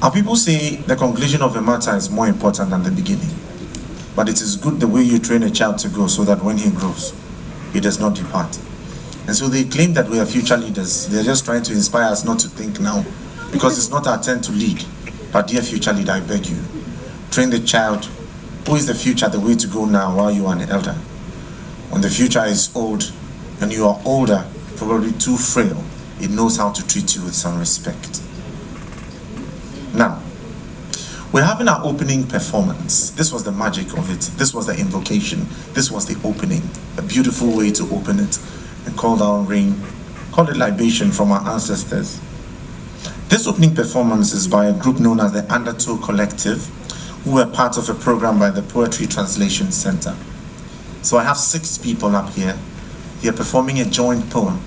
Our people say the conclusion of a matter is more important than the beginning. But it is good the way you train a child to go so that when he grows, he does not depart. And so they claim that we are future leaders. They're just trying to inspire us not to think now, because it's not our turn to lead. But dear future leader, I beg you, train the child who is the future the way to go now while you are an elder. When the future is old and you are older, probably too frail, it knows how to treat you with some respect. Now, we're having our opening performance. This was the magic of it. This was the invocation. This was the opening. A beautiful way to open it and call down rain. Call it libation from our ancestors. This opening performance is by a group known as the UNDERTOW Collective, who were part of a program by the Poetry Translation Center. So I have 6 people up here. They are performing a joint poem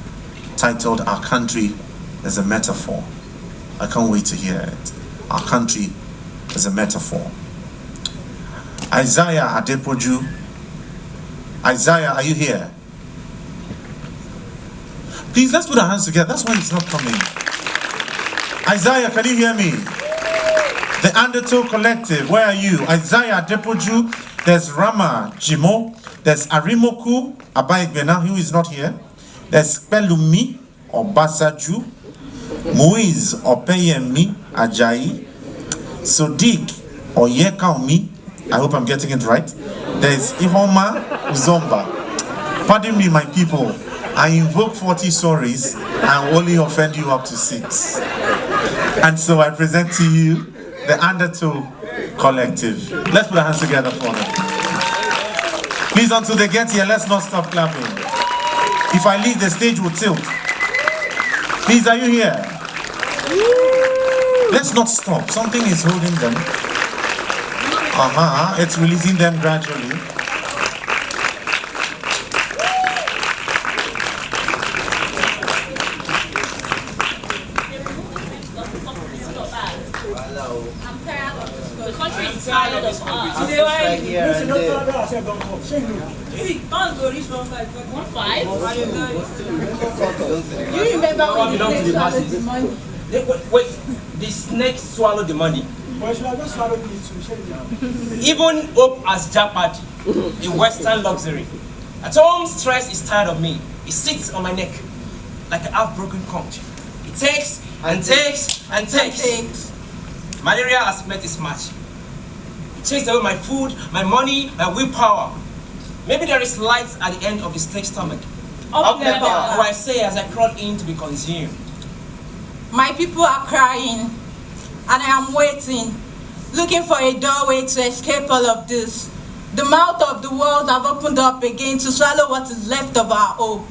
titled Our Country is a Metaphor. I can't wait to hear it. Our country is a metaphor. Isaiah Adepoju. Isaiah, are you here? Please, let's put our hands together. That's why he's not coming. Isaiah, can you hear me? The UNDERTOW Collective, where are you? Isaiah Adepoju. There's Rahma, Jimoh. There's Arimoku, Obaigbena, who is not here. There's lúmi, Obasaju. Muiz, yẹmí, Àjàyí. Sodïq, Oyèkànmí. I hope I'm getting it right. There's Iheoma, Uzomba. Pardon me, my people. I invoke 40 sorries and only offend you up to 6. And so I present to you the UNDERTOW Collective. Let's put our hands together for them. Please, until they get here, let's not stop clapping. If I leave, the stage will tilt. Please, are you here? Let's not stop. Something is holding them. It's releasing them gradually. You remember when the snake swallowed the money? Wait, the snake swallowed the money. Even hope has jackpot a Western luxury. At home, stress is tired of me. It sits on my neck like a half-broken conch. It takes and takes and takes. Malaria has met its match. It takes away my food, my money, my willpower. Maybe there is light at the end of the snake's stomach. Up never, or I say as I crawl in to be consumed. My people are crying, and I am waiting, looking for a doorway to escape all of this. The mouth of the world have opened up again to swallow what is left of our hope.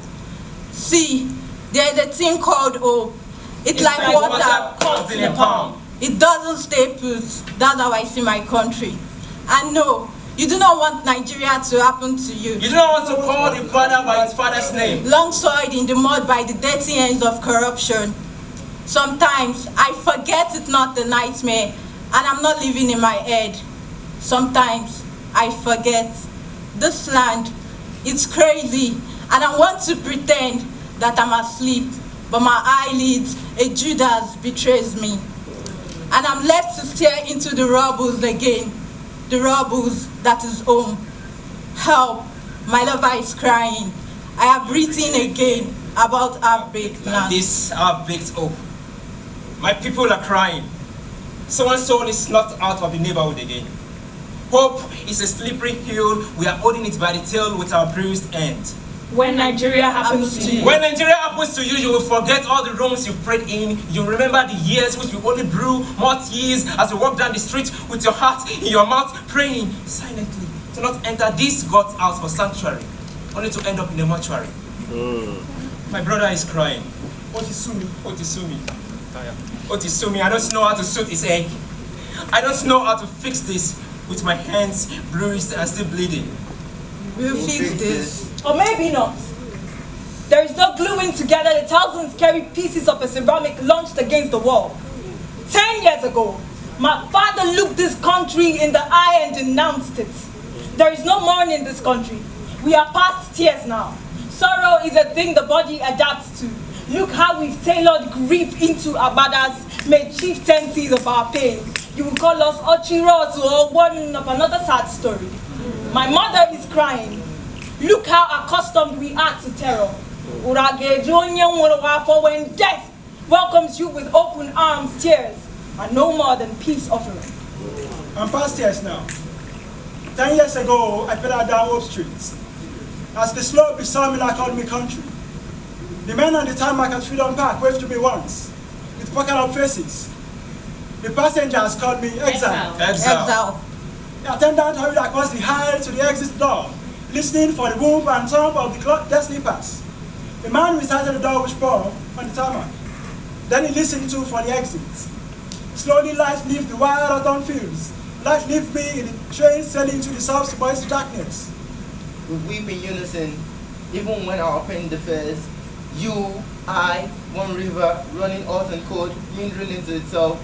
See, there is a thing called hope. It's like water caught in a palm. It doesn't stay put. That's how I see my country. And no, you do not want Nigeria to happen to you. You do not want to call the father by his father's name. Long soiled in the mud by the dirty hands of corruption. Sometimes I forget it's not a nightmare and I'm not living in my head. Sometimes I forget this land, it's crazy, and I want to pretend that I'm asleep, but my eyelids, a Judas betrays me. And I'm left to stare into the rubbles again, the rubbles that is home. Help, my lover is crying. I have written again about half-baked land. This half-baked hope. My people are crying. Someone's soul is knocked out of the neighborhood again. Hope is a slippery hill. We are holding it by the tail with our bruised end. When Nigeria happens to you. When Nigeria happens to you, you will forget all the rooms you prayed in. You will remember the years which will only brew more tears as you walk down the street with your heart in your mouth, praying silently to not enter this God's house for sanctuary, only to end up in a mortuary. My brother is crying. Otisumi, Otisumi. Otisumi, I don't know how to suit his egg. I don't know how to fix this with my hands bruised and still bleeding. We'll fix this. Or maybe not. There is no gluing together the thousands scary pieces of a ceramic launched against the wall. 10 years ago, my father looked this country in the eye and denounced it. There is no mourning in this country. We are past tears now. Sorrow is a thing the body adapts to. Look how we've tailored grief into abbadas, made chieftaincies of our pain. You will call us Ochiros or one of another sad story. My mother is crying. Look how accustomed we are to terror. When death welcomes you with open arms, tears are no more than peace offering. I'm past years now. 10 years ago, I pedaled down Hope Street. As the slope beside me called me country. The men on the tarmac at Freedom Park waved to me once, with puckered up faces. The passengers called me exile. Exile. The attendant hurried across the aisle to the exit door, listening for the whoop and thump of the death slippers. The man recited the door which poured on the tarmac. Then he listened to for the exit. Slowly light leave the wild autumn fields. Light leave me in the train sailing to the soft boys darkness. We weep in unison, even when our pain differs. You, I, one river, running hot and cold, mingling into itself.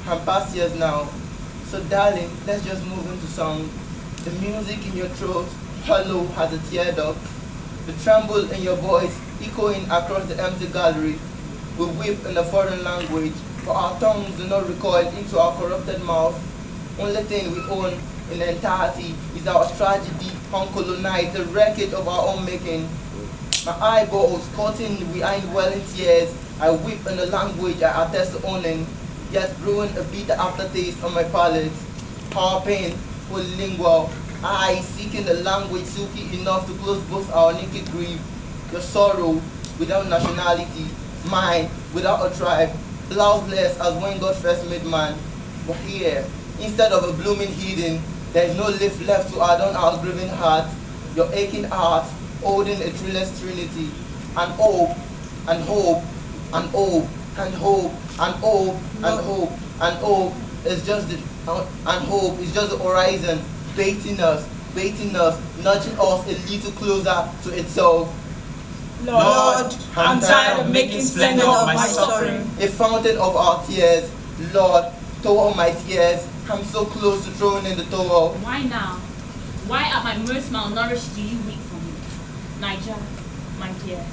I'm past years now. So darling, let's just move into song. The music in your throat, hollow as a tear duct. The tremble in your voice, echoing across the empty gallery. We weep in a foreign language, but our tongues do not recoil into our corrupted mouth. Only thing we own in entirety is our tragedy, uncolonized, the wreckage of our own making. My eyeballs caught in behind welling tears, I weep in a language I attest to owning, yet brewing a bitter aftertaste on my palate. Our pain, polylingual, I seeking a language silky enough to close both our naked grief. Your sorrow without nationality, mine without a tribe, blouseless as when God first made man. But here, instead of a blooming heathen, there is no lift left to adorn our grieving heart. Your aching heart, holding a treeless trinity, and hope, and hope, and hope, and hope, and hope, and hope, and hope is just the horizon, baiting us, nudging us a little closer to itself. Lord, I'm tired of making splendor of my suffering. A fountain of our tears, Lord, towel my tears. I'm so close to throwing in the towel. Why now? Why at my most malnourished do you weep for me? Niger, my dear.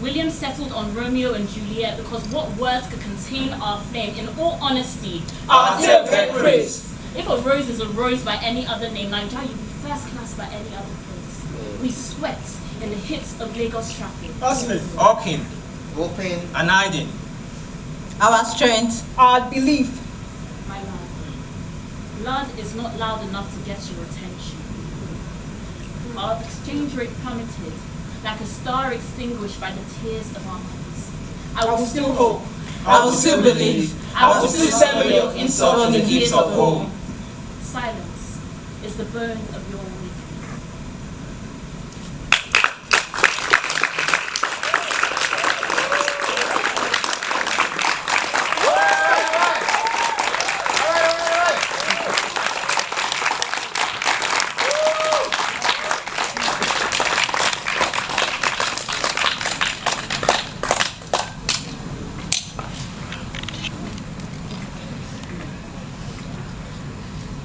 William settled on Romeo and Juliet because what words could contain our flame? In all honesty, our tale great praise. If a rose is a rose by any other name, Niger, you be first class by any other place. We sweat in the hips of Lagos traffic. Hawking, Open, and hiding. Our strength. Our belief. My love, blood is not loud enough to get your attention. Our exchange rate plummeted, like a star extinguished by the tears of our mothers. I will still hope. I will still believe. I will still sever your insult in the heaps of home. Silence is the bone of your weakness.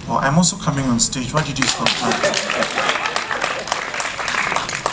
I'm also coming on stage. Why did you stop?